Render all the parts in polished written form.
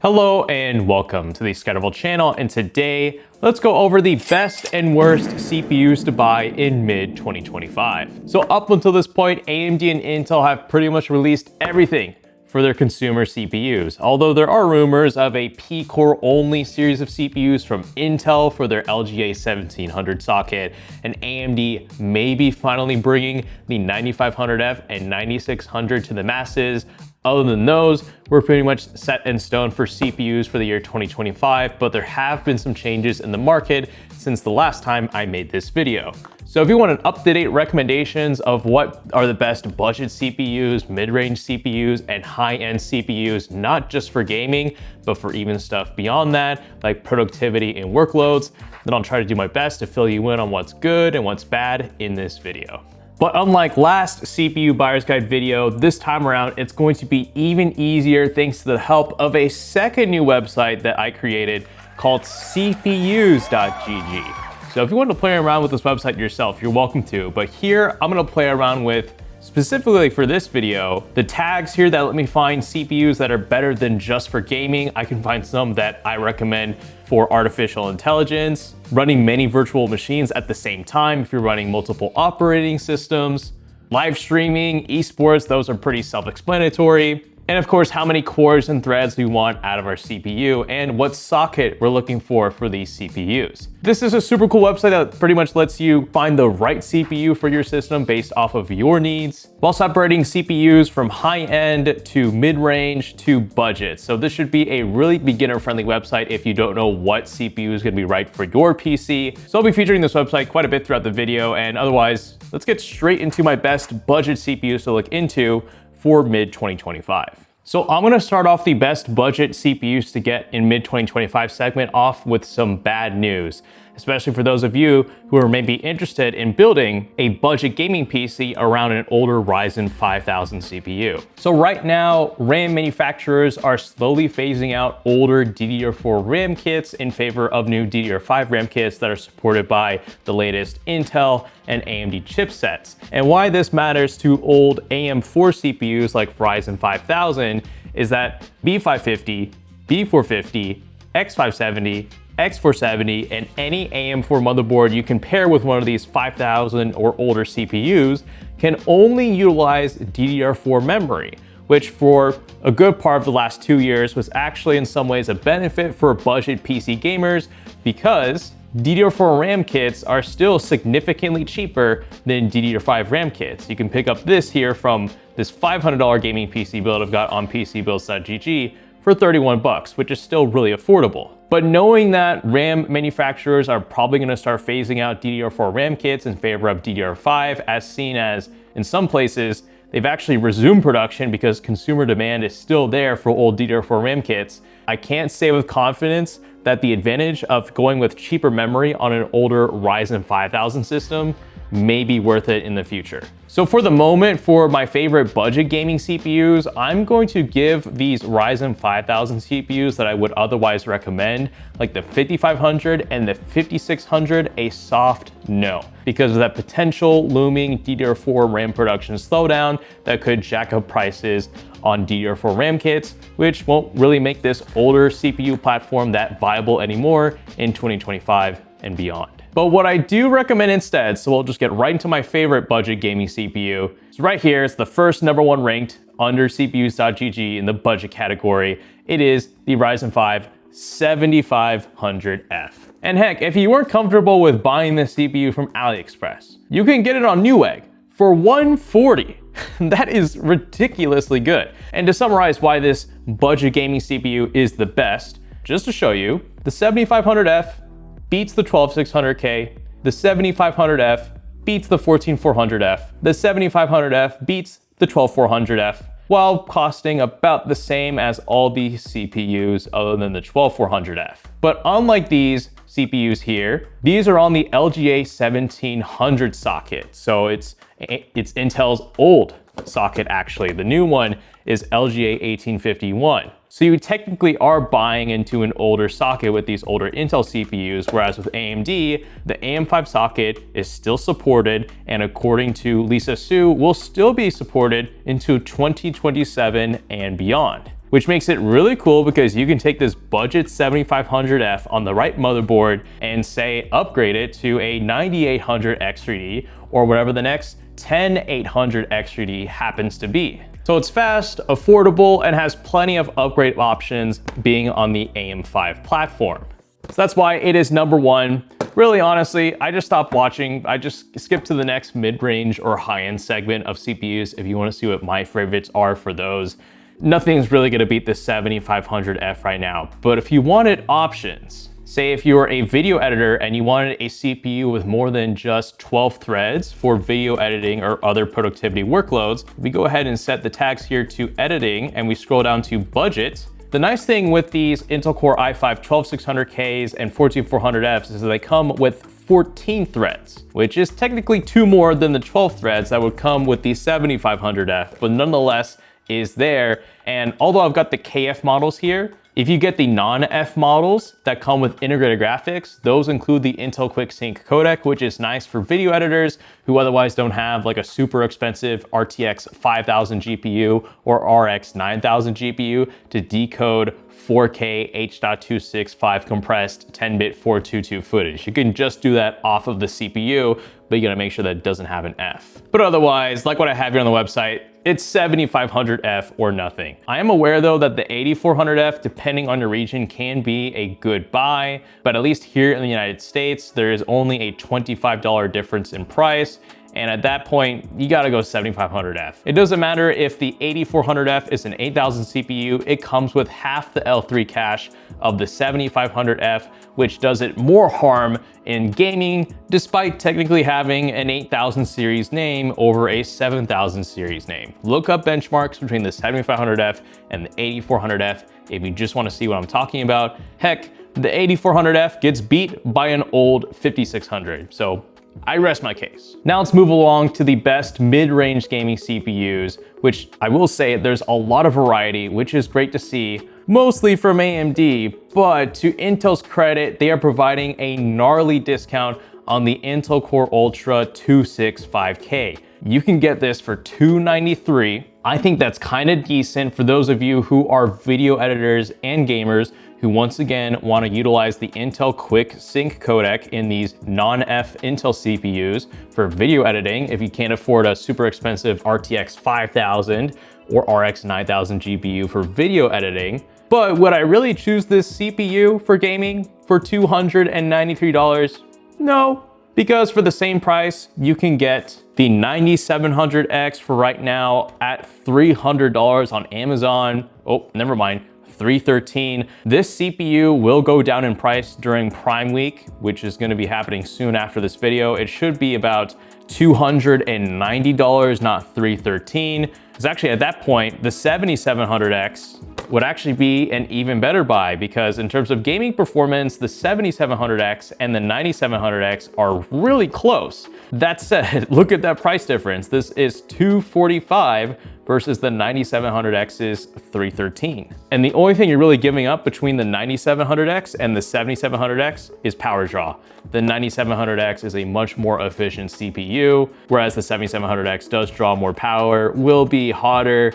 Hello and welcome to the Scatterable channel, and today let's go over the best and worst CPUs to buy in mid-2025. So up until this point, AMD and Intel have pretty much released everything for their consumer CPUs, although there are rumors of a P-core only series of CPUs from Intel for their LGA 1700 socket, and AMD may be finally bringing the 9500F and 9600 to the masses. Other than those, we're pretty much set in stone for CPUs for the year 2025, but there have been some changes in the market since the last time I made this video. So if you want an up-to-date recommendations of what are the best budget CPUs, mid-range CPUs, and high-end CPUs, not just for gaming, but for even stuff beyond that, like productivity and workloads, then I'll try to do my best to fill you in on what's good and what's bad in this video. But unlike last CPU buyer's guide video, this time around, it's going to be even easier thanks to the help of a second new website that I created called cpus.gg. So if you want to play around with this website yourself, you're welcome to, but here I'm gonna play around with, specifically for this video, the tags here that let me find CPUs that are better than just for gaming. I can find some that I recommend for artificial intelligence, running many virtual machines at the same time if you're running multiple operating systems, live streaming, esports, those are pretty self-explanatory. And of course, how many cores and threads we want out of our CPU and what socket we're looking for these CPUs. This is a super cool website that pretty much lets you find the right CPU for your system based off of your needs, while separating CPUs from high-end to mid-range to budget. So this should be a really beginner-friendly website if you don't know what CPU is gonna be right for your PC. So I'll be featuring this website quite a bit throughout the video, and otherwise, let's get straight into my best budget CPUs to look into for mid-2025. So I'm gonna start off the best budget CPUs to get in mid-2025 segment off with some bad news, especially for those of you who are maybe interested in building a budget gaming PC around an older Ryzen 5000 CPU. So right now, RAM manufacturers are slowly phasing out older DDR4 RAM kits in favor of new DDR5 RAM kits that are supported by the latest Intel and AMD chipsets. And why this matters to old AM4 CPUs like Ryzen 5000 is that B550, B450, X570, X470, and any AM4 motherboard you can pair with one of these 5000 or older CPUs can only utilize DDR4 memory, which for a good part of the last 2 years was actually in some ways a benefit for budget PC gamers because DDR4 RAM kits are still significantly cheaper than DDR5 RAM kits. You can pick up this here from this $500 gaming PC build I've got on PCbuilds.gg for 31 bucks, which is still really affordable. But knowing that RAM manufacturers are probably gonna start phasing out DDR4 RAM kits in favor of DDR5, as seen as in some places, they've actually resumed production because consumer demand is still there for old DDR4 RAM kits, I can't say with confidence that the advantage of going with cheaper memory on an older Ryzen 5000 system may be worth it in the future. So for the moment, for my favorite budget gaming CPUs, I'm going to give these Ryzen 5000 CPUs that I would otherwise recommend, like the 5500 and the 5600, a soft no, because of that potential looming DDR4 RAM production slowdown that could jack up prices on DDR4 RAM kits, which won't really make this older CPU platform that viable anymore in 2025 and beyond. But what I do recommend instead, so we'll just get right into my favorite budget gaming CPU. So right here, it's the first #1 ranked under cpus.gg in the budget category. It is the Ryzen 5 7500F. And heck, if you weren't comfortable with buying this CPU from AliExpress, you can get it on Newegg for $140. That is ridiculously good. And to summarize why this budget gaming CPU is the best, just to show you, the 7500F beats the 12600K, the 7500F beats the 14400F, the 7500F beats the 12400F, while costing about the same as all the CPUs other than the 12400F. But unlike these CPUs here, these are on the LGA 1700 socket. So it's Intel's old socket actually. The new one is LGA 1851. So you technically are buying into an older socket with these older Intel CPUs, whereas with AMD, the AM5 socket is still supported, and according to Lisa Su, will still be supported into 2027 and beyond. which makes it really cool because you can take this budget 7500F on the right motherboard and say upgrade it to a 9800 X3D or whatever the next 10800 X3D happens to be. So it's fast, affordable, and has plenty of upgrade options being on the AM5 platform. So that's why it is number one. Really, honestly, I just stopped watching. I just skipped to the next mid-range or high-end segment of CPUs if you want to see what my favorites are for those. Nothing's really going to beat the 7500F right now. But if you wanted options, say if you were a video editor and you wanted a CPU with more than just 12 threads for video editing or other productivity workloads, we go ahead and set the tags here to editing and we scroll down to budget. The nice thing with these Intel Core i5 12600Ks and 14400Fs is that they come with 14 threads, which is technically 2 more than the 12 threads that would come with the 7500F, but nonetheless is there. And although I've got the KF models here, if you get the non-F models that come with integrated graphics, those include the Intel QuickSync codec, which is nice for video editors who otherwise don't have like a super expensive RTX 5000 GPU or RX 9000 GPU to decode 4K H.265 compressed 10-bit 422 footage. You can just do that off of the CPU, but you gotta make sure that it doesn't have an F. But otherwise, like what I have here on the website, it's 7500F or nothing. I am aware though that the 8400F, depending on your region, can be a good buy, but at least here in the United States, there is only a $25 difference in price. And at that point, you gotta go 7500F. It doesn't matter if the 8400F is an 8000 CPU, it comes with half the L3 cache of the 7500F, which does it more harm in gaming, despite technically having an 8000 series name over a 7000 series name. Look up benchmarks between the 7500F and the 8400F if you just wanna see what I'm talking about. Heck, the 8400F gets beat by an old 5600. So I rest my case. Now let's move along to the best mid-range gaming CPUs, which I will say there's a lot of variety, which is great to see, mostly from AMD, but to Intel's credit, they are providing a gnarly discount on the Intel Core Ultra 265K. You can get this for $293. I think that's kind of decent for those of you who are video editors and gamers who once again want to utilize the Intel QuickSync codec in these non-F Intel CPUs for video editing if you can't afford a super expensive RTX 5000 or RX 9000 GPU for video editing. But would I really choose this CPU for gaming for $293? No, because for the same price, you can get the 9700X for right now at $300 on Amazon. Oh, never mind. $313. This CPU will go down in price during Prime Week, which is going to be happening soon after this video. It should be about $290, not $313. Because actually at that point, the 7700X would actually be an even better buy because in terms of gaming performance, the 7700X and the 9700X are really close. That said, look at that price difference. This is $245 versus the 9700X's $313. And the only thing you're really giving up between the 9700X and the 7700X is power draw. The 9700X is a much more efficient CPU, whereas the 7700X does draw more power, will be hotter,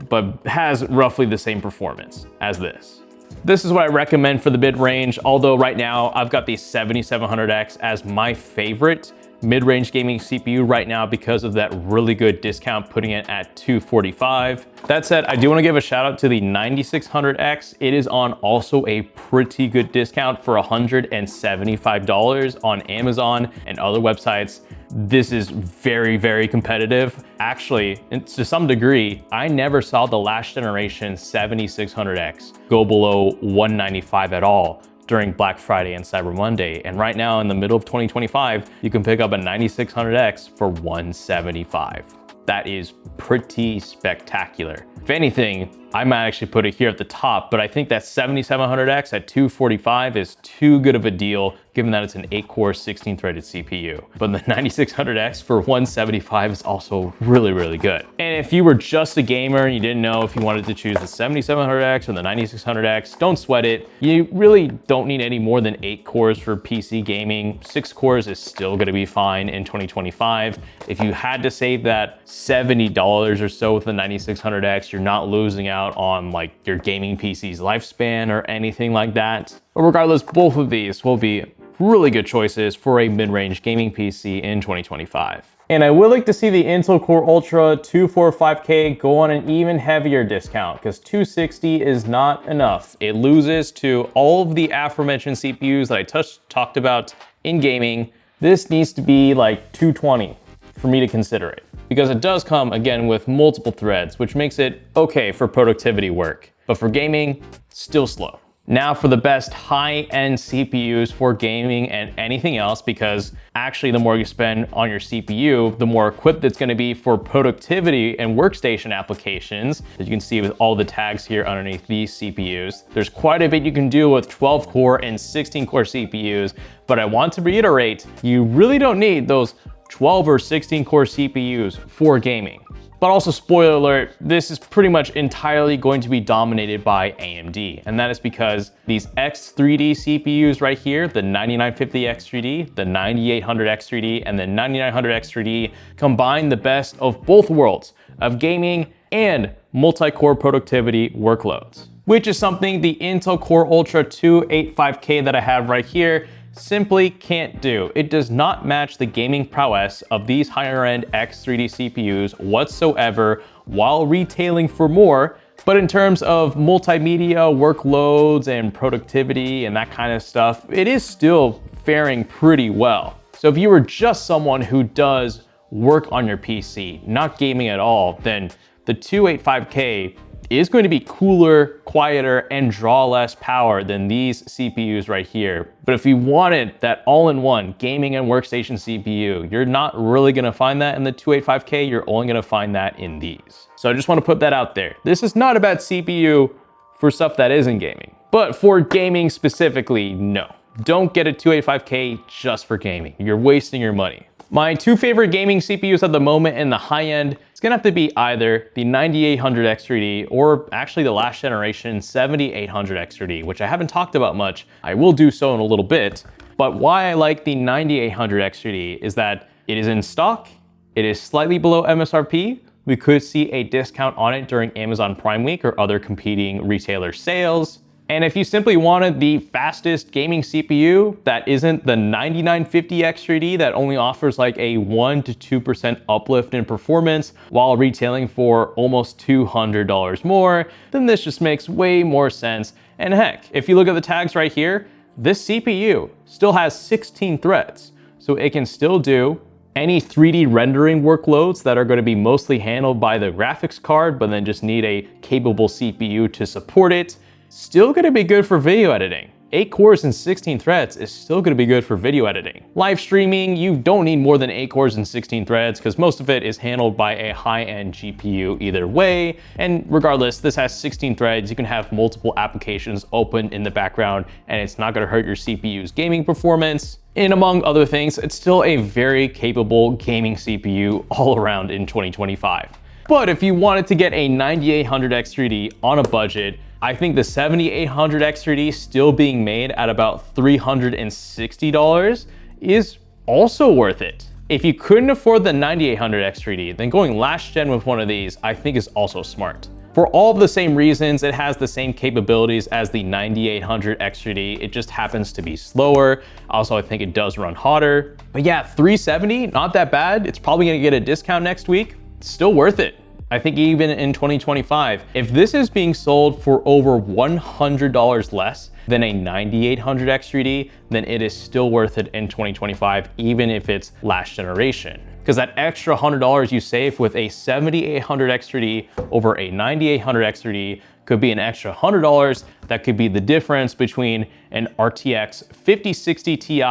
but has roughly the same performance as this. This is what I recommend for the mid-range, although right now I've got the 7700X as my favorite mid-range gaming CPU right now because of that really good discount, putting it at $245. That said, I do want to give a shout out to the 9600X. It is on also a pretty good discount for $175 on Amazon and other websites. This is very, very competitive. Actually, to some degree, I never saw the last generation 7600X go below $195 at all during Black Friday and Cyber Monday. And right now in the middle of 2025, you can pick up a 9600X for $175. That is pretty spectacular. If anything, I might actually put it here at the top, but I think that 7700X at $245 is too good of a deal given that it's an 8-core, 16-threaded CPU. But the 9600X for $175 is also really, really good. And if you were just a gamer and you didn't know if you wanted to choose the 7700X or the 9600X, don't sweat it. You really don't need any more than 8 cores for PC gaming. 6 cores is still gonna be fine in 2025. If you had to save that $70 or so with the 9600X, you're not losing out out on like your gaming PC's lifespan or anything like that. But regardless, both of these will be really good choices for a mid-range gaming PC in 2025. And I would like to see the Intel Core Ultra 245K go on an even heavier discount because 260 is not enough. It loses to all of the aforementioned CPUs that I talked about in gaming. This needs to be like 220 for me to consider it, because it does come again with multiple threads, which makes it okay for productivity work. But for gaming, still slow. Now for the best high-end CPUs for gaming and anything else, because actually the more you spend on your CPU, the more equipped it's gonna be for productivity and workstation applications. As you can see with all the tags here underneath these CPUs, there's quite a bit you can do with 12 core and 16 core CPUs, but I want to reiterate, you really don't need those 12 or 16 core CPUs for gaming. But also, spoiler alert, this is pretty much entirely going to be dominated by AMD. And that is because these X3D CPUs right here, the 9950X3D, the 9800X3D, and the 9900X3D combine the best of both worlds of gaming and multi-core productivity workloads, which is something the Intel Core Ultra 285K that I have right here simply can't do. It does not match the gaming prowess of these higher end X3D CPUs whatsoever while retailing for more. But in terms of multimedia workloads and productivity and that kind of stuff, it is still faring pretty well. So if you were just someone who does work on your PC, not gaming at all, then the 285K is going to be cooler, quieter, and draw less power than these CPUs right here. But if you wanted that all-in-one gaming and workstation CPU, you're not really gonna find that in the 285K, you're only gonna find that in these. So I just wanna put that out there. This is not a bad CPU for stuff that isn't gaming. But for gaming specifically, no. Don't get a 285K just for gaming. You're wasting your money. My two favorite gaming CPUs at the moment in the high end, it's gonna have to be either the 9800X3D or actually the last generation 7800X3D, which I haven't talked about much. I will do so in a little bit. But why I like the 9800X3D is that it is in stock, it is slightly below MSRP. We could see a discount on it during Amazon Prime Week or other competing retailer sales. And if you simply wanted the fastest gaming CPU that isn't the 9950X3D that only offers like a 1 to 2% uplift in performance while retailing for almost $200 more, then this just makes way more sense. And heck, if you look at the tags right here, this CPU still has 16 threads. So it can still do any 3D rendering workloads that are going to be mostly handled by the graphics card, but then just need a capable CPU to support it. Still gonna be good for video editing. 8 cores and 16 threads is still gonna be good for video editing. Live streaming, you don't need more than 8 cores and 16 threads because most of it is handled by a high-end GPU either way. And regardless, this has 16 threads. You can have multiple applications open in the background and it's not gonna hurt your CPU's gaming performance. And among other things, it's still a very capable gaming CPU all around in 2025. But if you wanted to get a 9800X3D on a budget, I think the 7800X3D still being made at about $360 is also worth it. If you couldn't afford the 9800X3D, then going last gen with one of these I think is also smart. For all of the same reasons, it has the same capabilities as the 9800X3D, it just happens to be slower. Also, I think it does run hotter. But yeah, $370, not that bad. It's probably gonna get a discount next week. It's still worth it. I think even in 2025, if this is being sold for over $100 less than a 9800X3D, then it is still worth it in 2025, even if it's last generation. Because that extra $100 you save with a 7800X3D over a 9800X3D could be an extra $100 that could be the difference between an RTX 5060 Ti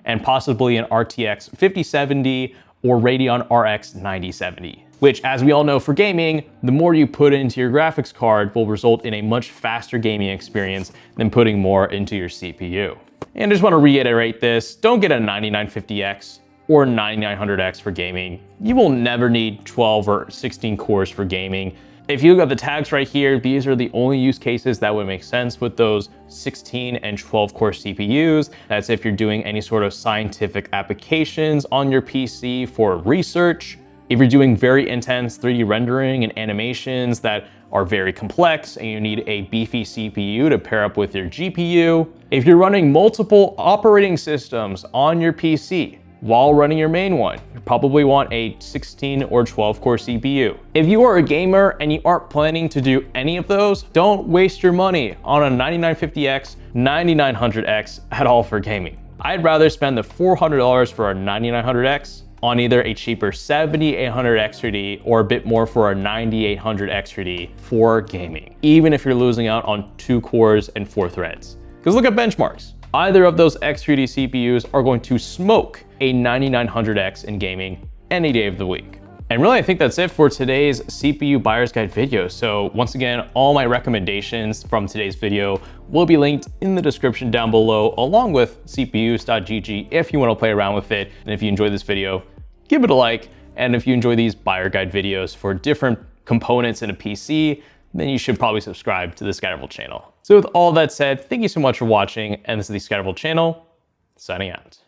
and possibly an RTX 5070 or Radeon RX 9070. Which, as we all know for gaming, the more you put into your graphics card will result in a much faster gaming experience than putting more into your CPU. And I just want to reiterate this, don't get a 9950X or 9900X for gaming. You will never need 12 or 16 cores for gaming. If you look at the tags right here, these are the only use cases that would make sense with those 16 and 12 core CPUs. That's if you're doing any sort of scientific applications on your PC for research. If you're doing very intense 3D rendering and animations that are very complex and you need a beefy CPU to pair up with your GPU. If you're running multiple operating systems on your PC while running your main one, you probably want a 16 or 12 core CPU. If you are a gamer and you aren't planning to do any of those, don't waste your money on a 9950X, 9900X at all for gaming. I'd rather spend the $400 for a 9900X on either a cheaper 7800 X3D or a bit more for a 9800 X3D for gaming, even if you're losing out on 2 cores and 4 threads. Because look at benchmarks. Either of those X3D CPUs are going to smoke a 9900X in gaming any day of the week. And really, I think that's it for today's CPU buyer's guide video. So once again, all my recommendations from today's video will be linked in the description down below, along with cpus.gg if you want to play around with it. And if you enjoyed this video, give it a like. And if you enjoy these buyer guide videos for different components in a PC, then you should probably subscribe to the Scatterable channel. So with all that said, thank you so much for watching. And this is the Scatterable channel, signing out.